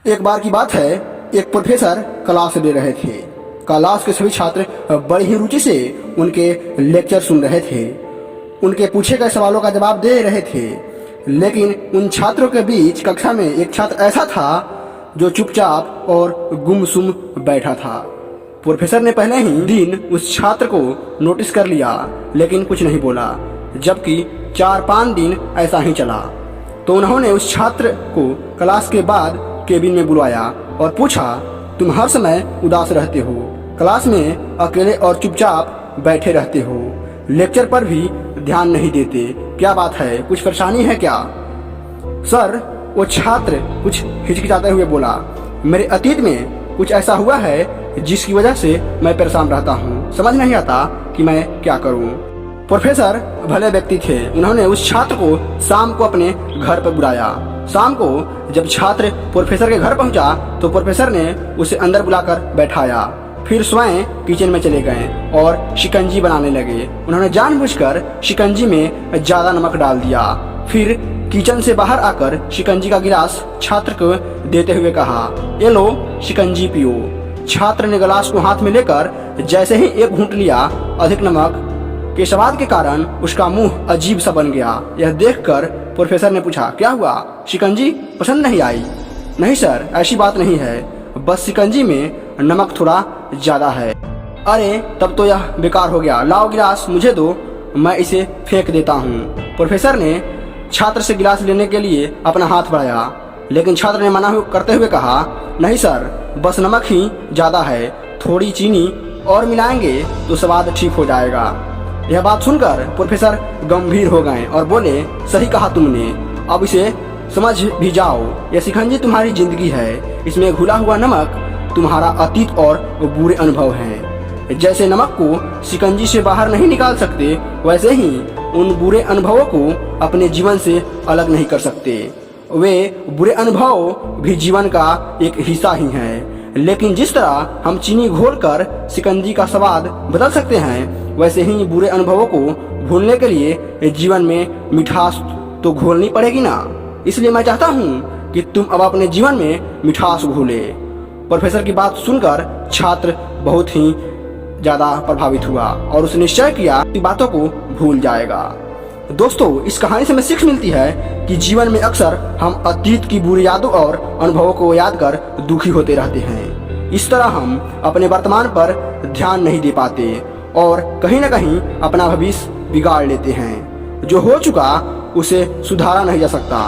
एक बार की बात है, एक प्रोफेसर क्लास ले रहे थे। क्लास के सभी छात्र बड़ी ही रुचि से उनके लेक्चर सुन रहे थे, उनके पूछे गए सवालों का जवाब दे रहे थे। लेकिन उन छात्रों के बीच कक्षा में एक छात्र ऐसा था जो चुपचाप और गुमसुम बैठा था। प्रोफेसर ने पहले ही दिन उस छात्र को नोटिस कर लिया, लेकिन कुछ नहीं बोला। जबकि 4-5 दिन ऐसा ही चला, तो उन्होंने उस छात्र को क्लास के बाद केबिन में बुलाया और पूछा, तुम हर समय उदास रहते हो, क्लास में अकेले और चुपचाप बैठे रहते हो, लेक्चर पर भी ध्यान नहीं देते, क्या बात है, कुछ परेशानी है क्या? सर, वो छात्र कुछ हिचकिचाते हुए बोला, मेरे अतीत में कुछ ऐसा हुआ है जिसकी वजह से मैं परेशान रहता हूँ, समझ नहीं आता कि मैं क्या करूँ। प्रोफेसर भले व्यक्ति थे, उन्होंने उस छात्र को शाम को अपने घर पर बुलाया। शाम को जब छात्र प्रोफेसर के घर पहुंचा तो प्रोफेसर ने उसे अंदर बुलाकर बैठाया, फिर स्वयं किचन में चले गए और शिकंजी बनाने लगे। उन्होंने जानबूझकर शिकंजी में ज्यादा नमक डाल दिया। फिर किचन से बाहर आकर शिकंजी का गिलास छात्र को देते हुए कहा, ये लो शिकंजी पियो। छात्र ने गिलास को हाथ में लेकर जैसे ही एक घूंट लिया, अधिक नमक के स्वाद के कारण उसका मुंह अजीब सा बन गया। यह देखकर प्रोफेसर ने पूछा, क्या हुआ, शिकंजी पसंद नहीं आई? नहीं सर, ऐसी बात नहीं है, बस शिकंजी में नमक थोड़ा ज्यादा है। अरे तब तो यह बेकार हो गया, लाओ गिलास मुझे दो, मैं इसे फेंक देता हूँ। प्रोफेसर ने छात्र से गिलास लेने के लिए अपना हाथ बढ़ाया, लेकिन छात्र ने मना करते हुए कहा, नहीं सर, बस नमक ही ज्यादा है, थोड़ी चीनी और मिलाएंगे तो स्वाद ठीक हो जाएगा। यह बात सुनकर प्रोफेसर गंभीर हो गए और बोले, सही कहा तुमने, अब इसे समझ भी जाओ, यह शिकंजी तुम्हारी जिंदगी है, इसमें घुला हुआ नमक तुम्हारा अतीत और बुरे अनुभव हैं। जैसे नमक को शिकंजी से बाहर नहीं निकाल सकते, वैसे ही उन बुरे अनुभवों को अपने जीवन से अलग नहीं कर सकते। वे बुरे अनुभव भी जीवन का एक हिस्सा ही हैं। लेकिन जिस तरह हम चीनी घोलकर शिकंजी का स्वाद बदल सकते हैं, वैसे ही बुरे अनुभवों को भूलने के लिए जीवन में मिठास तो घोलनी पड़ेगी ना। इसलिए मैं चाहता हूँ कि तुम अब अपने जीवन में मिठास घोले। प्रोफेसर की बात सुनकर छात्र बहुत ही ज्यादा प्रभावित हुआ और उसने निश्चय किया कि बातों को भूल जाएगा। दोस्तों, इस कहानी से हमें सीख मिलती है कि जीवन में अक्सर हम अतीत की बुरी यादों और अनुभवों को याद कर दुखी होते रहते हैं। इस तरह हम अपने वर्तमान पर ध्यान नहीं दे पाते और कहीं न कहीं अपना भविष्य बिगाड़ लेते हैं। जो हो चुका उसे सुधारा नहीं जा सकता,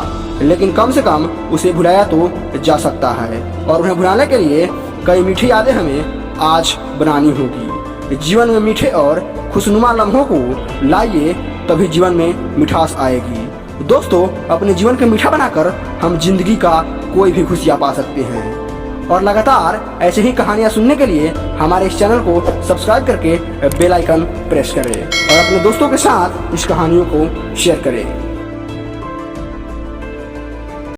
लेकिन कम से कम उसे भुलाया तो जा सकता है, और उन्हें भुलाने के लिए कई मीठी यादें हमें आज बनानी होगी। जीवन में मीठे और खुशनुमा लम्हों को लाइए, तभी जीवन में मिठास आएगी। दोस्तों, अपने जीवन को मीठा बनाकर हम जिंदगी का कोई भी खुशियाँ पा सकते हैं। और लगातार ऐसे ही कहानियाँ सुनने के लिए हमारे इस चैनल को सब्सक्राइब करके बेल आइकन प्रेस करें और अपने दोस्तों के साथ इस कहानियों को शेयर करें।